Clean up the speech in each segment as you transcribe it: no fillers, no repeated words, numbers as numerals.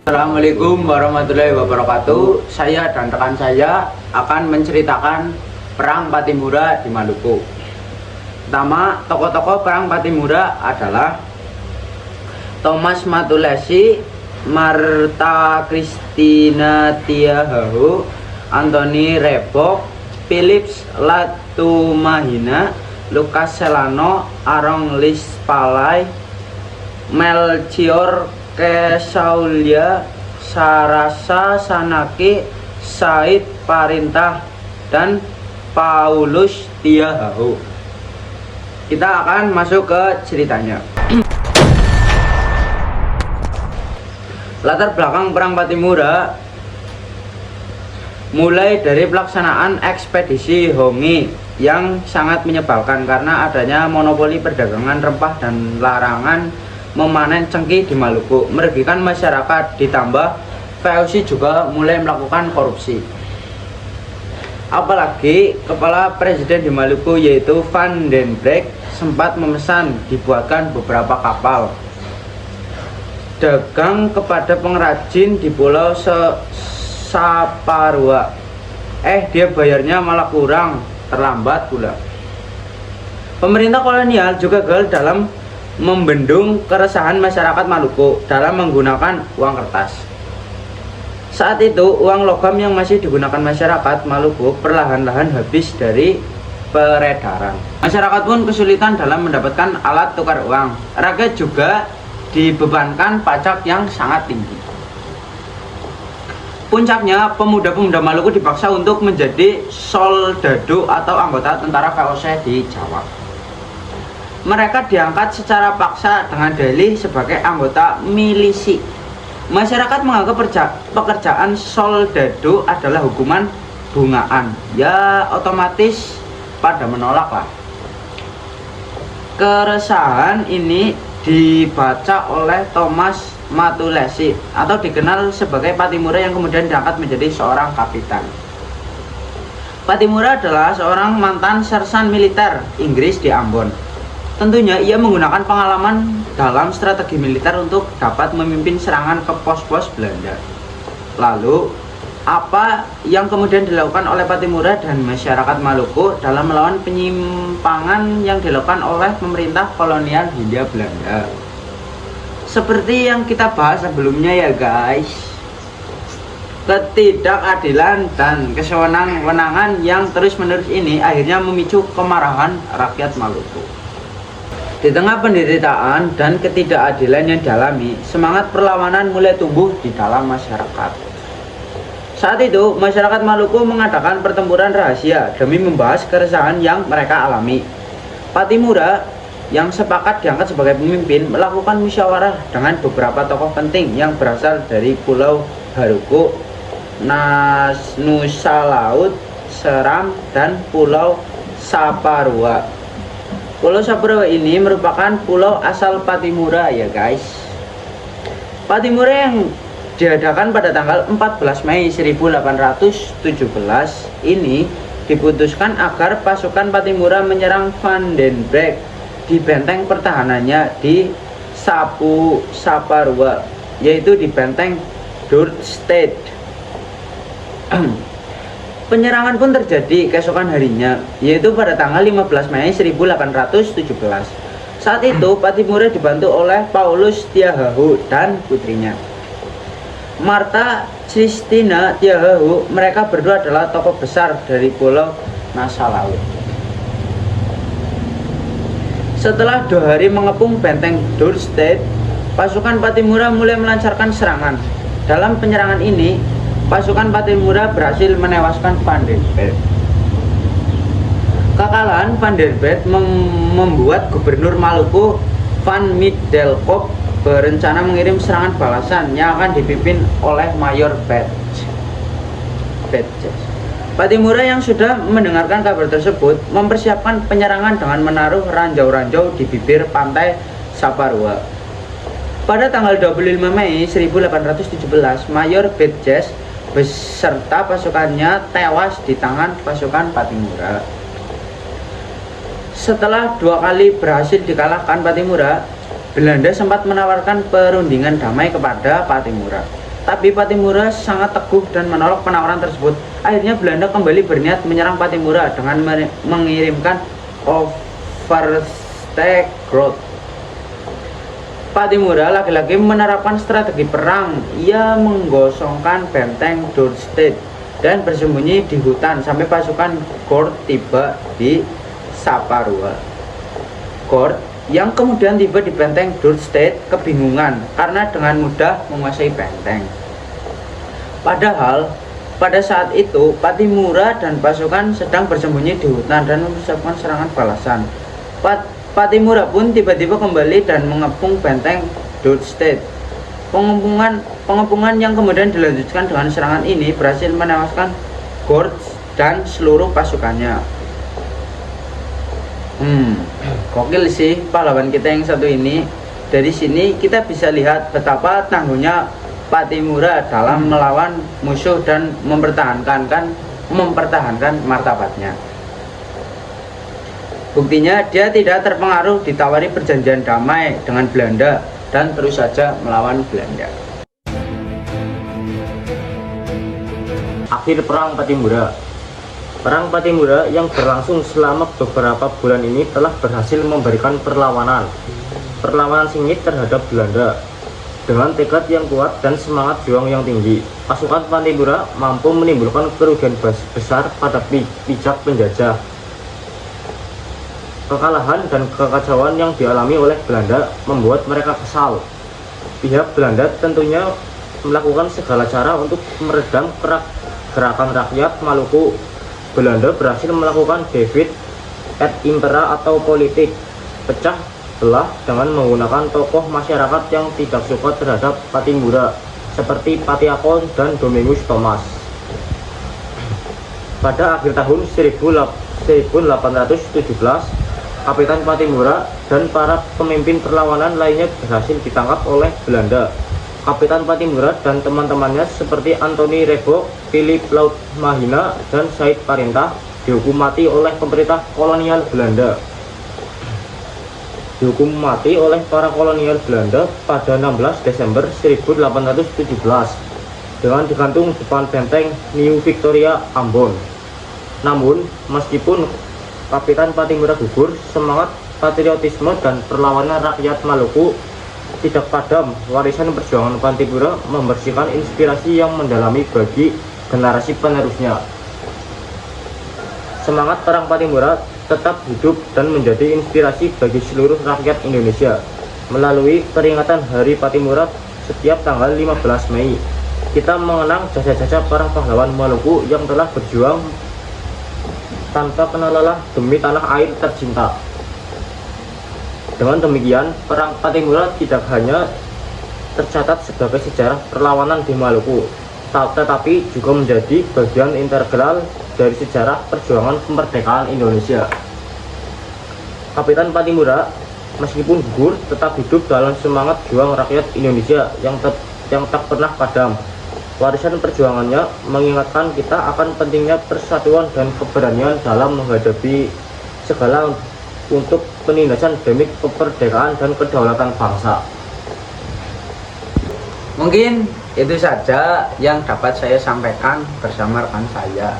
Assalamualaikum warahmatullahi wabarakatuh. Saya dan rekan saya akan menceritakan Perang Pattimura di Maluku. Pertama, tokoh-tokoh Perang Pattimura adalah Thomas Matulesi, Martha Christina Tiahahu, Anthony Rebok, Philips Latumahina, Lucas Selano, Arong Lispalai, Melchior Kesaulia, Sarasa Sanaki, Said Parintah, dan Paulus Tiahahu. Kita akan masuk ke ceritanya. Latar belakang Perang Pattimura mulai dari pelaksanaan ekspedisi Hongi yang sangat menyebalkan karena adanya monopoli perdagangan rempah dan larangan memanen cengkih di Maluku, merugikan masyarakat. Ditambah VOC juga mulai melakukan korupsi. Apalagi kepala presiden di Maluku yaitu Van den Broek sempat memesan dibuatkan beberapa kapal dagang kepada pengrajin di Pulau Saparua. Dia bayarnya malah kurang, terlambat pula. Pemerintah kolonial juga gagal dalam membendung keresahan masyarakat Maluku dalam menggunakan uang kertas. Saat itu uang logam yang masih digunakan masyarakat Maluku perlahan-lahan habis dari peredaran. Masyarakat pun kesulitan dalam mendapatkan alat tukar uang. Rakyat juga dibebankan pajak yang sangat tinggi. Puncaknya, pemuda-pemuda Maluku dipaksa untuk menjadi soldado atau anggota tentara VOC di Jawa. Mereka diangkat secara paksa dengan dalih sebagai anggota milisi. Masyarakat menganggap pekerjaan soldado adalah hukuman bungaan. Ya otomatis pada menolak lah. Keresahan ini dibaca oleh Thomas Matulesi atau dikenal sebagai Pattimura yang kemudian diangkat menjadi seorang kapitan. Pattimura adalah seorang mantan sersan militer Inggris di Ambon. Tentunya ia menggunakan pengalaman dalam strategi militer untuk dapat memimpin serangan ke pos-pos Belanda. Lalu, apa yang kemudian dilakukan oleh Pattimura dan masyarakat Maluku dalam melawan penyimpangan yang dilakukan oleh pemerintah kolonial Hindia Belanda? Seperti yang kita bahas sebelumnya ya guys, ketidakadilan dan kesewenang-wenangan yang terus-menerus ini akhirnya memicu kemarahan rakyat Maluku. Di tengah penderitaan dan ketidakadilan yang dialami, semangat perlawanan mulai tumbuh di dalam masyarakat. Saat itu, masyarakat Maluku mengadakan pertempuran rahasia demi membahas keresahan yang mereka alami. Pattimura yang sepakat diangkat sebagai pemimpin melakukan musyawarah dengan beberapa tokoh penting yang berasal dari Pulau Haruku, Nusa Laut, Seram, dan Pulau Saparua. Pulau Saparua ini merupakan pulau asal Pattimura ya guys. Pattimura yang diadakan pada tanggal 14 Mei 1817 ini diputuskan agar pasukan Pattimura menyerang Van den Broek di benteng pertahanannya di Saparua, yaitu di benteng Dorstad. Penyerangan pun terjadi keesokan harinya, yaitu pada tanggal 15 Mei 1817. Saat itu Pattimura dibantu oleh Paulus Tiahahu dan putrinya Martha Christina Tiahahu. Mereka berdua adalah tokoh besar dari Pulau Nusa Laut. Setelah 2 hari mengepung benteng Dorstad, pasukan Pattimura mulai melancarkan serangan. Dalam penyerangan ini, pasukan Pattimura berhasil menewaskan Van den Broek. Kekalahan Van den Broek membuat Gubernur Maluku Van Middelkoop berencana mengirim serangan balasan yang akan dipimpin oleh Mayor Badges. Pattimura yang sudah mendengarkan kabar tersebut mempersiapkan penyerangan dengan menaruh ranjau-ranjau di bibir pantai Saparua. Pada tanggal 25 Mei 1817, Mayor Badges beserta pasukannya tewas di tangan pasukan Pattimura. Setelah 2 kali berhasil dikalahkan Pattimura, Belanda sempat menawarkan perundingan damai kepada Pattimura. Tapi Pattimura sangat teguh dan menolak penawaran tersebut. Akhirnya Belanda kembali berniat menyerang Pattimura dengan mengirimkan Oversteeg-Groot. Pattimura lagi-lagi menerapkan strategi perang. Ia menggosongkan benteng Dordtstedt dan bersembunyi di hutan sampai pasukan Gort tiba di Saparua. Gort yang kemudian tiba di benteng Dordtstedt kebingungan karena dengan mudah menguasai benteng. Padahal pada saat itu Pattimura dan pasukan sedang bersembunyi di hutan dan mempersiapkan serangan balasan. Pattimura pun tiba-tiba kembali dan mengepung benteng Dordtstedt. Pengepungan yang kemudian dilanjutkan dengan serangan ini berhasil menewaskan Gort dan seluruh pasukannya. Gokil sih pahlawan kita yang satu ini. Dari sini kita bisa lihat betapa tangguhnya Pattimura dalam melawan musuh dan mempertahankan martabatnya. Buktinya dia tidak terpengaruh ditawari perjanjian damai dengan Belanda dan terus saja melawan Belanda. Akhir Perang Pattimura. Perang Pattimura yang berlangsung selama beberapa bulan ini telah berhasil memberikan perlawanan sengit terhadap Belanda. Dengan tekad yang kuat dan semangat juang yang tinggi, pasukan Pattimura mampu menimbulkan kerugian besar pada pihak penjajah. Kekalahan dan kekacauan yang dialami oleh Belanda membuat mereka kesal. Pihak Belanda tentunya melakukan segala cara untuk meredam gerakan rakyat Maluku. Belanda berhasil melakukan divide et impera atau politik pecah belah dengan menggunakan tokoh masyarakat yang tidak suka terhadap Pattimura seperti Patiakon dan Domingus Thomas. Pada akhir tahun 1817, Kapitan Pattimura dan para pemimpin perlawanan lainnya berhasil ditangkap oleh Belanda. Kapitan Pattimura dan teman-temannya seperti Anthony Rebo, Philip Laut Mahina, dan Said Parintah dihukum mati oleh pemerintah kolonial Belanda. Dihukum mati oleh para kolonial Belanda pada 16 Desember 1817 dengan digantung depan benteng New Victoria, Ambon. Namun, meskipun Kapitan Pattimura gugur, semangat patriotisme dan perlawanan rakyat Maluku tidak padam. Warisan perjuangan Pattimura membersihkan inspirasi yang mendalami bagi generasi penerusnya. Semangat perang Pattimura tetap hidup dan menjadi inspirasi bagi seluruh rakyat Indonesia. Melalui peringatan Hari Pattimura setiap tanggal 15 Mei, kita mengenang jasa-jasa para pahlawan Maluku yang telah berjuang tanpa kenal lelah demi tanah air tercinta. Dengan demikian, Perang Pattimura tidak hanya tercatat sebagai sejarah perlawanan di Maluku, tetapi juga menjadi bagian integral dari sejarah perjuangan kemerdekaan Indonesia. Kapitan Pattimura, meskipun gugur, tetap hidup dalam semangat juang rakyat Indonesia yang tak pernah padam. Warisan perjuangannya mengingatkan kita akan pentingnya persatuan dan keberanian dalam menghadapi segala untuk penindasan demi kemerdekaan dan kedaulatan bangsa. Mungkin itu saja yang dapat saya sampaikan bersama rekan saya,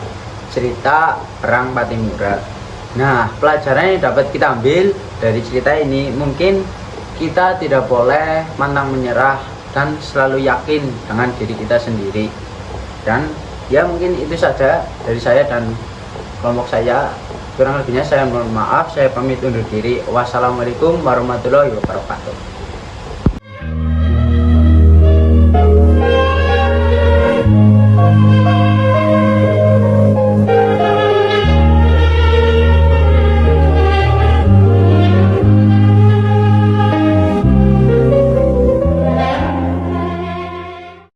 cerita Perang Pattimura. Nah, pelajaran yang dapat kita ambil dari cerita ini, mungkin kita tidak boleh pantang menyerah dan selalu yakin dengan diri kita sendiri. Dan ya mungkin itu saja dari saya dan kelompok saya. Kurang lebihnya saya mohon maaf, saya pamit undur diri. Wassalamualaikum warahmatullahi wabarakatuh.